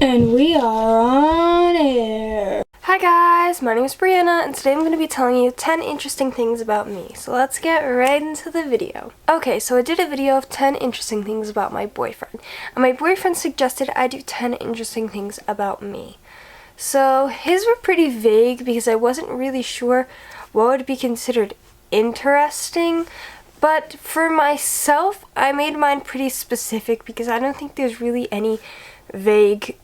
And we are on air. Hi guys, my name is Brianna, and today I'm going to be telling you 10 interesting things about me. So let's get right into the video. Okay, so I did a video of 10 interesting things about my boyfriend. And my boyfriend suggested I do 10 interesting things about me. So his were pretty vague because I wasn't really sure what would be considered interesting. But for myself, I made mine pretty specific because I don't think there's really any vague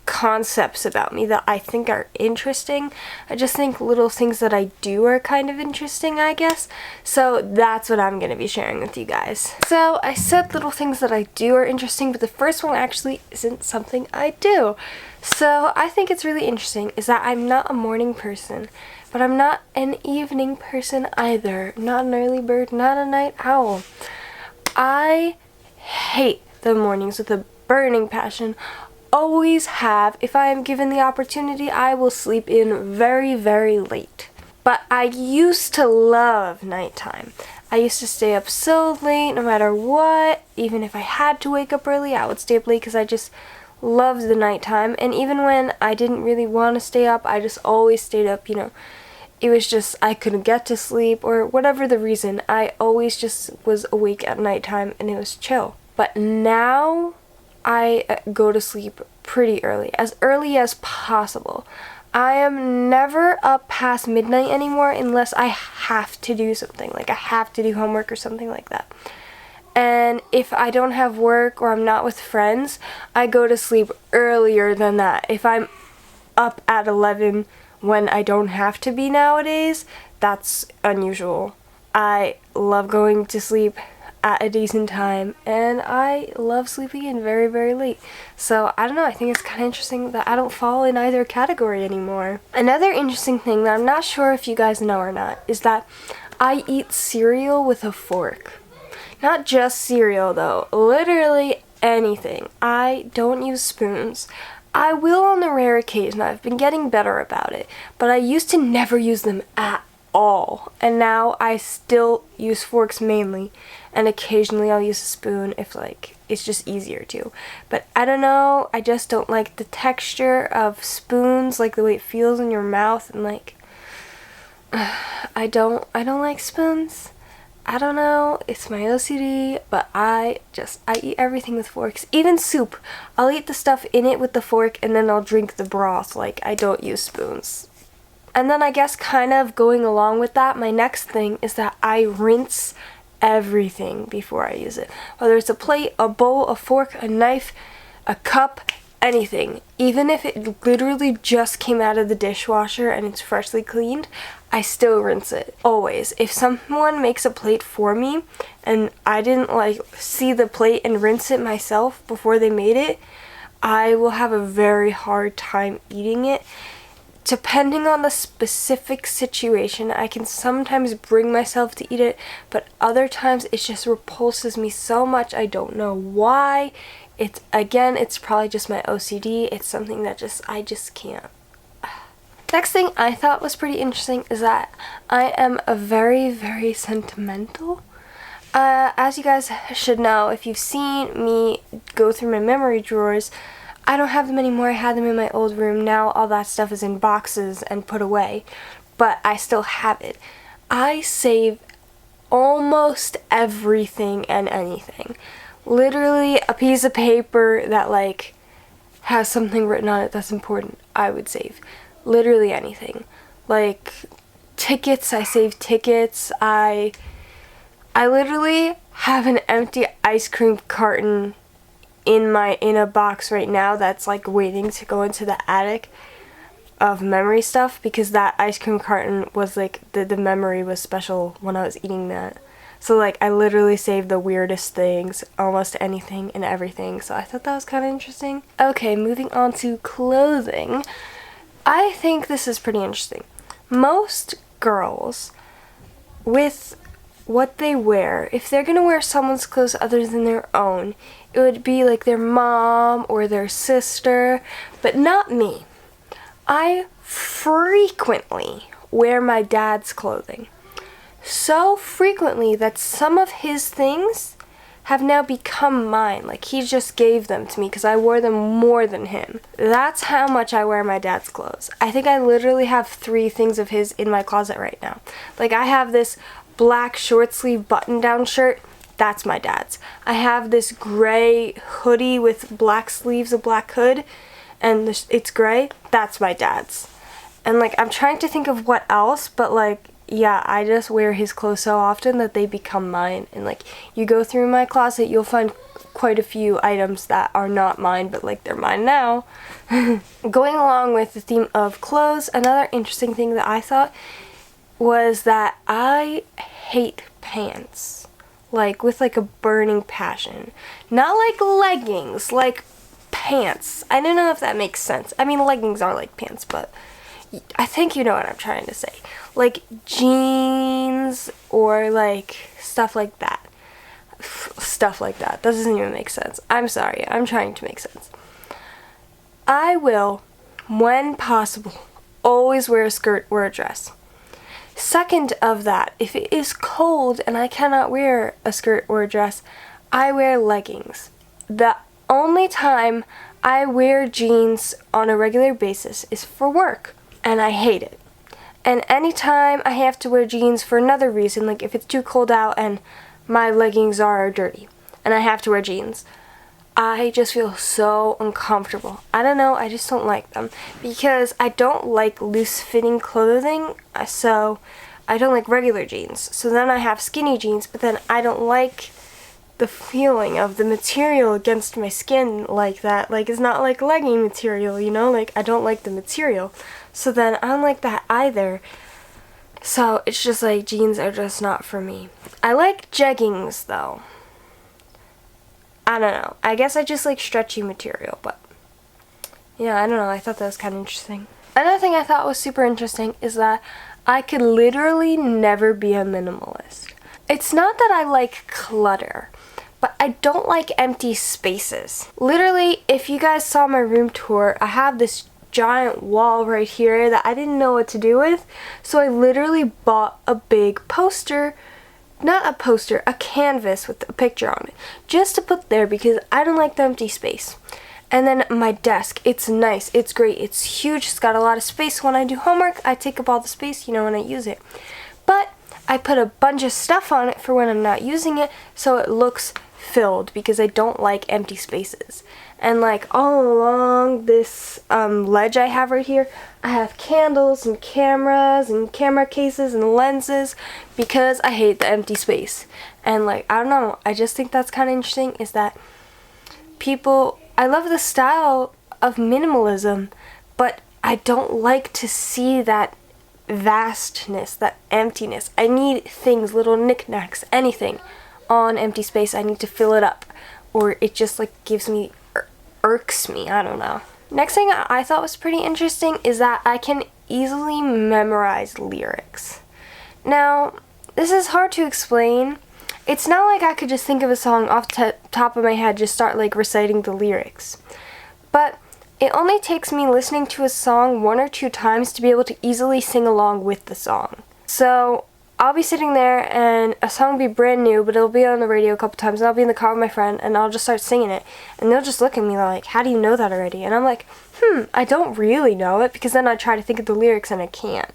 concepts about me that I think are interesting. I just think little things that I do are kind of interesting, I guess. So that's what I'm going to be sharing with you guys. So I said little things that I do are interesting, but the first one actually isn't something I do. So I think it's really interesting is that I'm not a morning person, but I'm not an evening person either. Not an early bird, not a night owl. I hate the mornings with a burning passion. Always have. If I am given the opportunity, I will sleep in very, very late. But I used to love nighttime. I used to stay up so late no matter what. Even if I had to wake up early, I would stay up late because I just loved the nighttime. And even when I didn't really want to stay up, I just always stayed up, you know. It was just I couldn't get to sleep or whatever the reason. I always just was awake at nighttime and it was chill. But now I go to sleep pretty early as possible. I am never up past midnight anymore unless I have to do something, like I have to do homework or something like that. And if I don't have work or I'm not with friends, I go to sleep earlier than that. If I'm up at 11 when I don't have to be nowadays, that's unusual. I love going to sleep at a decent time, and I love sleeping in very, very late. So, I don't know, I think it's kind of interesting that I don't fall in either category anymore. Another interesting thing that I'm not sure if you guys know or not is that I eat cereal with a fork. Not just cereal though, literally anything. I don't use spoons. I will on the rare occasion. I've been getting better about it, but I used to never use them at all, and now I still use forks mainly, and occasionally I'll use a spoon if like it's just easier to. But I don't know, I just don't like the texture of spoons, like the way it feels in your mouth, and like I don't like spoons. I don't know, it's my OCD, but I eat everything with forks. Even soup, I'll eat the stuff in it with the fork and then I'll drink the broth. Like, I don't use spoons. And then I guess kind of going along with that, my next thing is that I rinse everything before I use it. Whether it's a plate, a bowl, a fork, a knife, a cup, anything. Even if it literally just came out of the dishwasher and it's freshly cleaned, I still rinse it. Always. If someone makes a plate for me and I didn't like see the plate and rinse it myself before they made it, I will have a very hard time eating it. Depending on the specific situation, I can sometimes bring myself to eat it, but other times it just repulses me so much. I don't know why. It's probably just my OCD. It's something that I just can't. Next thing I thought was pretty interesting is that I am a very, very sentimental. As you guys should know, if you've seen me go through my memory drawers, I don't have them anymore. I had them in my old room. Now all that stuff is in boxes and put away, but I still have it. I save almost everything and anything. Literally a piece of paper that like has something written on it that's important, I would save. Literally anything. Like tickets, I save tickets. I literally have an empty ice cream carton in a box right now that's like waiting to go into the attic of memory stuff, because that ice cream carton was like the memory was special when I was eating that. So like I literally saved the weirdest things, almost anything and everything. So I thought that was kind of interesting. Okay, moving on to clothing. I think this is pretty interesting. Most girls, with what they wear, if they're gonna wear someone's clothes other than their own, it would be like their mom or their sister, but not me. I frequently wear my dad's clothing. So frequently that some of his things have now become mine. Like, he just gave them to me because I wore them more than him. That's how much I wear my dad's clothes. I think I literally have 3 things of his in my closet right now. Like, I have this black short sleeve button down shirt. That's my dad's. I have this gray hoodie with black sleeves, a black hood, and it's gray. That's my dad's. And like, I'm trying to think of what else, but like, yeah, I just wear his clothes so often that they become mine. And like, you go through my closet, you'll find quite a few items that are not mine, but like, they're mine now. Going along with the theme of clothes, another interesting thing that I thought was that I hate pants. Like, with like a burning passion. Not like leggings, like pants. I don't know if that makes sense. I mean, leggings are like pants, but I think you know what I'm trying to say. Like jeans or like stuff like that. Stuff like that. That doesn't even make sense. I'm sorry. I'm trying to make sense. I will, when possible, always wear a skirt or a dress. Second of that, if it is cold and I cannot wear a skirt or a dress, I wear leggings. The only time I wear jeans on a regular basis is for work, and I hate it. And anytime I have to wear jeans for another reason, like if it's too cold out and my leggings are dirty and I have to wear jeans, I just feel so uncomfortable. I don't know, I just don't like them because I don't like loose-fitting clothing, so I don't like regular jeans. So then I have skinny jeans, but then I don't like the feeling of the material against my skin like that. Like, it's not like legging material, you know? Like, I don't like the material. So then I don't like that either. So it's just like jeans are just not for me. I like jeggings though. I don't know. I guess I just like stretchy material, but yeah, I don't know. I thought that was kind of interesting. Another thing I thought was super interesting is that I could literally never be a minimalist. It's not that I like clutter, but I don't like empty spaces. Literally, if you guys saw my room tour, I have this giant wall right here that I didn't know what to do with, so I literally bought a big poster. Not a poster, a canvas with a picture on it, just to put there because I don't like the empty space. And then my desk, it's nice, it's great, it's huge, it's got a lot of space. When I do homework, I take up all the space, you know, when I use it. But I put a bunch of stuff on it for when I'm not using it, so it looks filled because I don't like empty spaces. And like all along this ledge I have right here, I have candles and cameras and camera cases and lenses because I hate the empty space. And like, I don't know, I just think that's kind of interesting is that people, I love the style of minimalism, but I don't like to see that vastness, that emptiness. I need things, little knickknacks, anything on empty space. I need to fill it up, or it just like gives me, irks me, I don't know. Next thing I thought was pretty interesting is that I can easily memorize lyrics. Now, this is hard to explain. It's not like I could just think of a song off the top of my head, just start like reciting the lyrics. But it only takes me listening to a song 1 or 2 times to be able to easily sing along with the song. So I'll be sitting there and a song will be brand new, but it'll be on the radio a couple times, and I'll be in the car with my friend and I'll just start singing it, and they'll just look at me like, how do you know that already? And I'm like, I don't really know it, because then I try to think of the lyrics and I can't.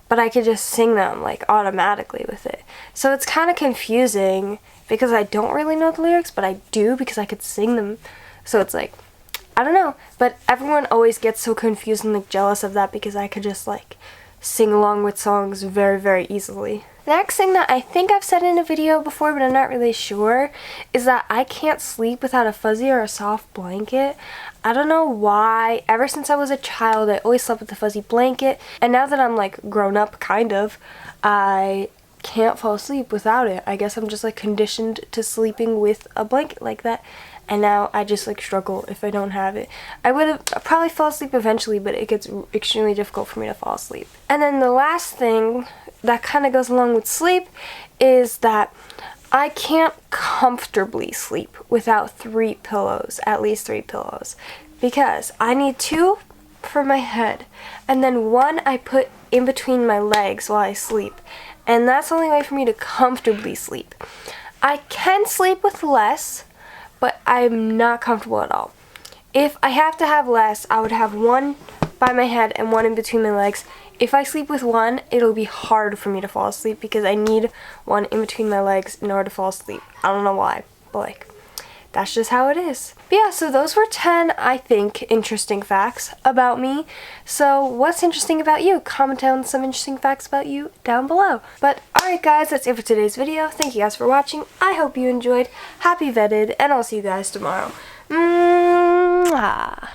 But I could just sing them like automatically with it. So it's kind of confusing because I don't really know the lyrics, but I do because I could sing them. So it's like, I don't know, but everyone always gets so confused and like jealous of that because I could just like sing along with songs very, very easily. The next thing that I think I've said in a video before, but I'm not really sure, is that I can't sleep without a fuzzy or a soft blanket. I don't know why. Ever since I was a child, I always slept with a fuzzy blanket, and now that I'm like grown up, kind of, I can't fall asleep without it. I guess I'm just like conditioned to sleeping with a blanket like that. And now I just like struggle if I don't have it. I would have probably fall asleep eventually, but it gets extremely difficult for me to fall asleep. And then the last thing that kind of goes along with sleep is that I can't comfortably sleep without 3 pillows, at least 3 pillows, because I need 2 for my head, and then 1 I put in between my legs while I sleep, and that's the only way for me to comfortably sleep. I can sleep with less, but I'm not comfortable at all. If I have to have less, I would have one by my head and one in between my legs. If I sleep with one, it'll be hard for me to fall asleep because I need one in between my legs in order to fall asleep. I don't know why, but like, that's just how it is. But yeah, so those were 10, I think, interesting facts about me. So what's interesting about you? Comment down some interesting facts about you down below. But alright guys, that's it for today's video. Thank you guys for watching. I hope you enjoyed. Happy VEDID, and I'll see you guys tomorrow. Mwah.